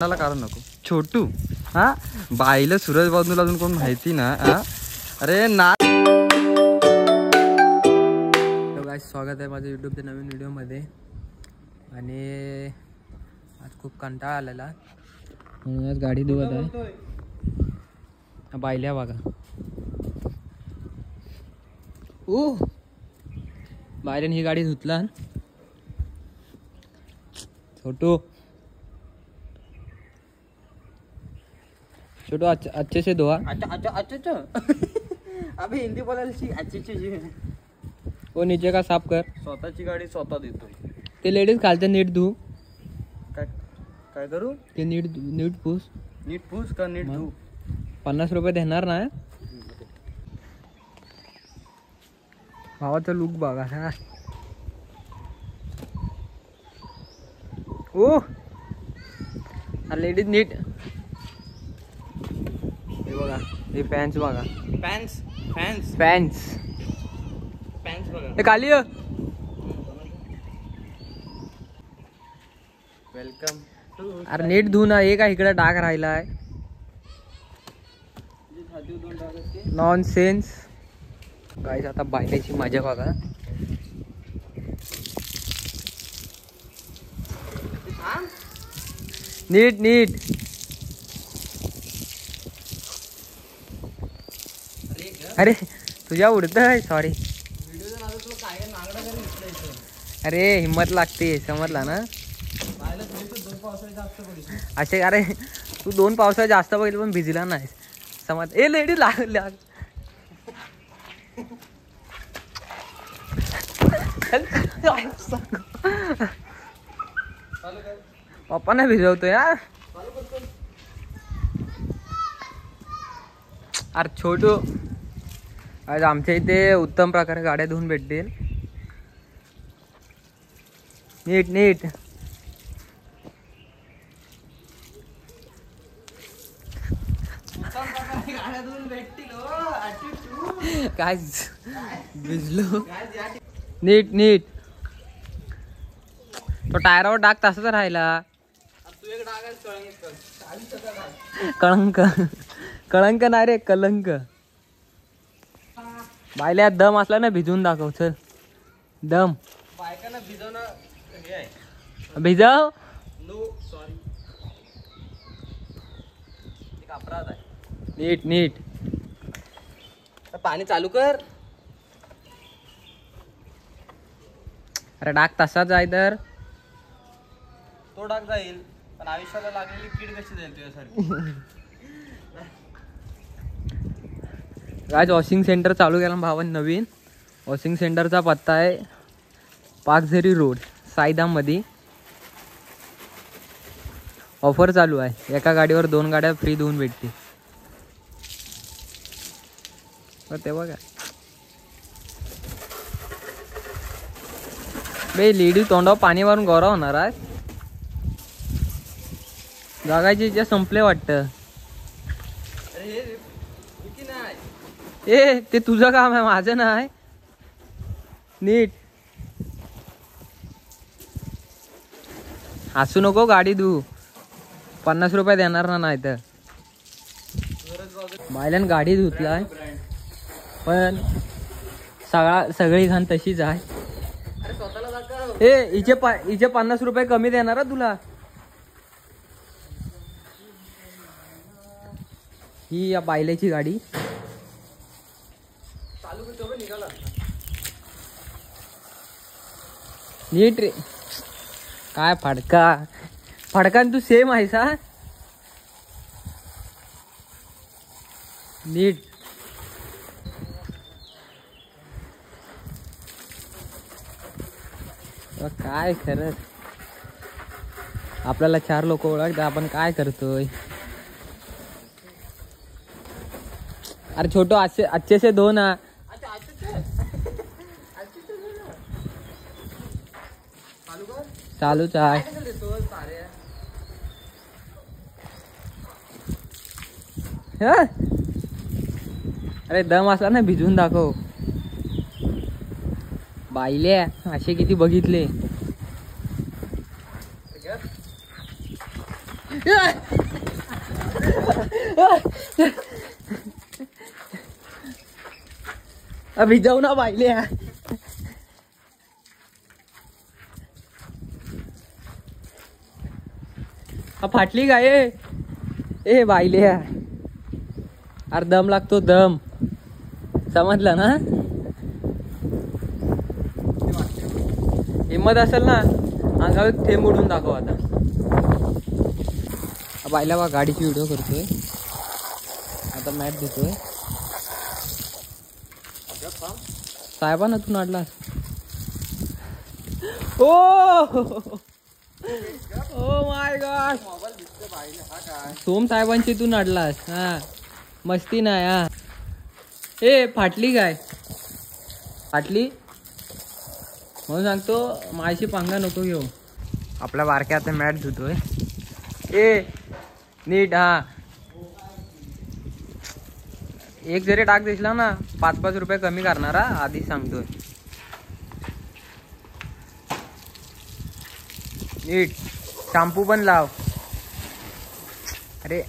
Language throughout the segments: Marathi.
कारण नको छोटू हा बाईला सूरज बाजूला अजून कोण माहिती ना हा अरे ना. गाइस स्वागत आहे माझ्या यूट्यूबच्या नवीन व्हिडिओमध्ये. आणि आज खूप कंटाळा आलेला म्हणून आज गाडी धुवत आहे. बाईल्या बघा ओ बाईल्याने ही गाडी धुतला. छोटू छोटू अच्छे से धोआ. अच्छा अबे हिंदी बोलायला अच्छी वो नीचे का साफ कर. स्वतःची गाडी स्वतः देतोय. ते लेडीज खालच्या नीट धू. काय करू ते नीट पूस. नीट पूस का नीट धू. 50 रुपये देणार ना. भावाचा लुक बघा हा. ओ लेडीज नीट हे बघा. हे पॅन्स बघा. पॅन्स पॅन्स पॅन्स बघा. हे खाली वेलकम टू. अरे नीट धू ना. हे का इकडे डाग राहिलाय. Nonsense guys. आता बायलाची मजा बघा. नीट नीट. अरे तुझ्या उडतंय. सॉरी. अरे हिम्मत लागते समजला ना. असे अरे तू 2 पावसाळ्यात जास्त बघितलं पण भिजला नाही समज. ए लेडी लाग पप्पा नाही भिजवतोय हा. अरे छोटू आज आमच्या इथे उत्तम प्रकारे गाड्या धुवून भेटतील. नीट नीट. काय भिजलो. नीट नीट. तो टायरावर डाग तसाच राहिला. कळंक कळंक नाही रे कलंक. बायला दम असला ना भिजवून दाखव. चल दम. बायकांना भिजवणं हे आहे. भिजव. No sorry. एक अपराध आहे. नीट नीट. पाणी चालू कर. अरे डाग तसाच आहे तर. तो डाग जाईल पण आयुष्याला लागलेली कीड कशी जाईल तुझ्यासारखी. आज वॉशिंग सेंटर चालू केला भावान नवीन. वॉशिंग सेंटरचा पत्ता आहे पाकझरी रोड साईदामध्ये. ऑफर चालू आहे. एका गाडीवर 2 गाड्या फ्री धुवून भेटते. ते बघा बे लेडी तोंडावर पाणी मारून गौरव होणार आहे. जागायची इच्छा संपले वाटतं. ए ते तुझं काम आहे माझं नाही. नीट. हसू नको. गाडी धू. 50 रुपये देणार ना नाही तर. बायल्यान गाडी धुतलाय पण सगळी घाण तशीच आहे. ए इचे 50 रुपये कमी देणार तुला. ही या बायल्याची गाडी. नीट रे. काय फडकान तू सेम आहेस हा. नीट. काय खरंच आपल्याला 4 लोक ओळखतात आपण काय करतोय. अरे छोटो अच्छे से धो ना. चालूच आहे. अरे दम असला ना भिजून दाखव. बाईले असे किती बघितले. अभी जाऊ ना बाईले. फाटली काय ए बाईले. अरे दम लागतो दम, समजलं ना. हिम्मत असेल ना अंगावर थेंब उडून दाखव. आता बाईला बा गाडीची व्हिडिओ करतोय. आता मॅच देतोय. साहेबांना तू नाडला. Oh my God. सोम साहेबांची तू नाडलास. हा मस्ती नाही. हा ए फाटली काय फाटली म्हणून सांगतो. माझी पंगा नको घेऊ. आपल्या बारक्या आता मॅट धुतोय. ए नीट. हा एक जरी टाक दिसला ना 5-5 रुपये कमी करणार. हा आधीच सांगतोय. नीट शॅम्पू पण लाव. अरे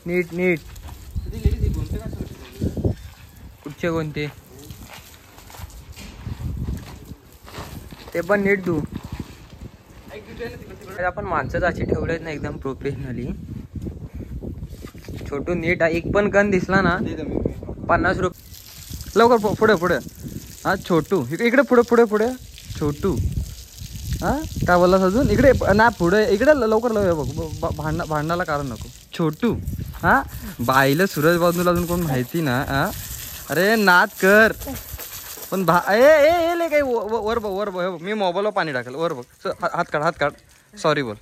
नीट नीट. कुठचे कोणते ते पण नीट धू. आपण माणसं अशी ठेवलेत ना एकदम प्रोफेशनली. छोटू नीट. एक पण गन दिसला ना 50 रुपये. लवकर पुढे पुढे. हा छोटू इकडे पुढे पुढे पुढे. छोटू हा काय बोललास अजून. इकडे ना पुढे इकडे लवकर बघ. भांडणाला कारण नको. छोटू हा बाईला सूरज बाजूला अजून कोण माहिती ना. हा अरे नाद कर पण ए ले काही वर बघ वर बघ. मी मोबाईलवर पाणी टाकेल. वर बघ. हात काढ हात काढ. सॉरी बोल.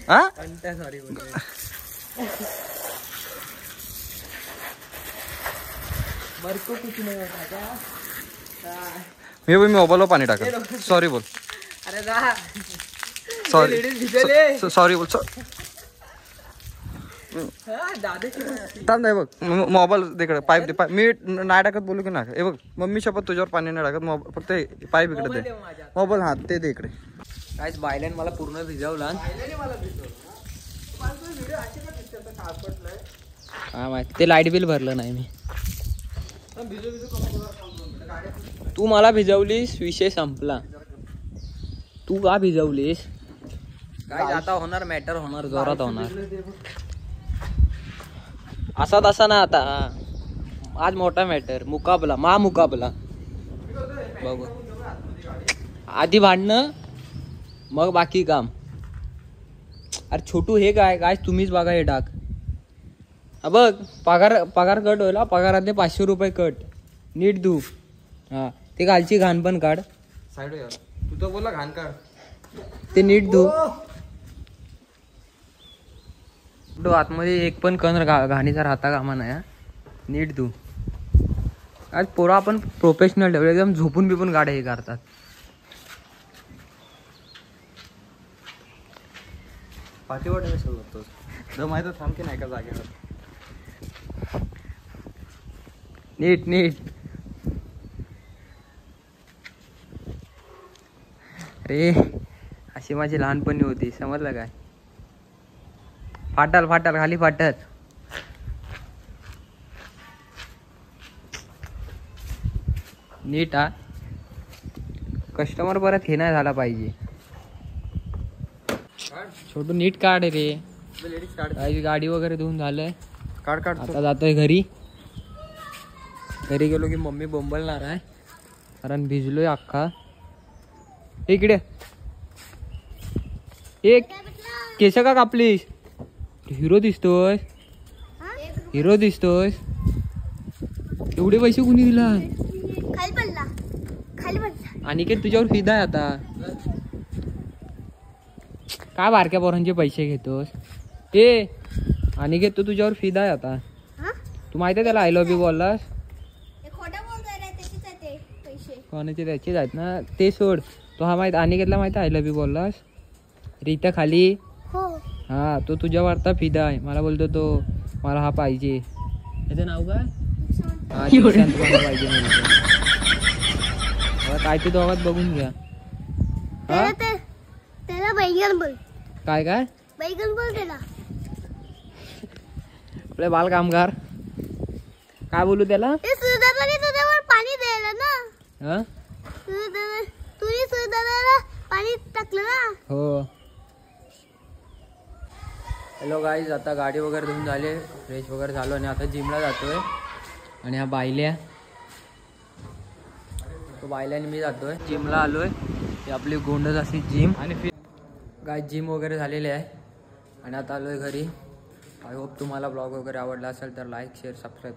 हा सॉरी बोल. मी मोबाईलवर पाणी टाकेल. सॉरी बोल. अरे सॉरी सॉरी बोल. थांब नाही बघ मोबाईल तिकडे पाईप दे. मी नाही टाकत बोलू की नाही. हे बघ मम्मी शपथ तुझ्यावर पाणी नाही टाकत. फक्त पाईप इकडे दे. मोबाईल हात ते दे इकडे. काहीच बायल्याने मला पूर्ण भिजवला. हा माहिती. ते लाईट बिल भरलं नाही मी. तू मला भिजवलीस विषय संपला. तू का भिजवलीस. काय आता होणार मॅटर होणार जोरात होणार. असा तसा ना आता. आज मोठा मॅटर मुकाबला मुकाबला बघू. आधी भांडणं मग बाकी काम. अरे छोटू हे काय तुम्हीच बघा. हे टाक बघ. पगार कट होईल. पगारातले 500 रुपये कट. नीट धू. हा ते खालची घाण पण काढ. साईड तू तर बोला घाण काढ. ते नीट धू. आतमध्ये एक पण कण घाणीचा राहता कामा नाही. नीट धू. आज पोरा आपण प्रोफेशनल ठेवले. एकदम झोपून बिपून गाड्या हे करतात. पाठीवर माहित थांब की नाही का जागेवर. नीट नीट. अरे अशी माझी लहानपणी होती. समजलं काय. फाटल फाटल खाली फाटल. नीट. हा कस्टमर परत हे नाही झाला पाहिजे. छोटू नीट काढ रे. गाडी वगैरे धुवून झालंय. काढ काढ. आता जातोय घरी. घरी गेलो की मम्मी बोंबलणार आहे कारण भिजलोय अख्खा. इकडे एक केस का कापलीस. हिरो दिसतोय. हिरो दिसतोय. एवढे पैसे कुणी दिला. अनिकेत तुझ्यावर फिदा आहे आता. काय बारक्या पोरांचे पैसे घेतोस. ए अनिकेत तू तुझ्यावर फिदा आहे आता. तू माहिती आहे त्याला आय लव्ह यू बोललास. कोणाचे त्याचेच आहेत ना. ते सोड. तो हा माहित अनिकेतला माहिती आय लव्ह यू बोललास. रीता खाली. हा तो तुझ्यावर आता फिदा आहे. मला बोलतो तो मला हा पाहिजे. त्याचं नाव काय. हा तुम्हाला पाहिजे. काय ते दोघात बघून घ्या. त्याला बैगन बोल. काय काय बैगन बोल त्याला. आपले बाल कामगार काय बोलू त्याला. ते सुधारला तुझ्यावर पाणी द्यायला ना. हा तुम्ही सुधारायला पाणी टाकलं ना. हो. हॅलो गाईज, आता गाडी वगैरे धुवून झाले, फ्रेश वगैरे झालो आणि आता जिमला जातोय. आणि हा बायल्या, तो बायल्याने मी जातोय जिमला आलोय. ही आपली गोंडच अशी जिम. आणि गाय जिम वगैरे झालेली आहे आणि आता आलोय घरी. आय होप तुम्हाला ब्लॉग वगैरे आवडला असेल तर लाईक शेअर सबस्क्राईब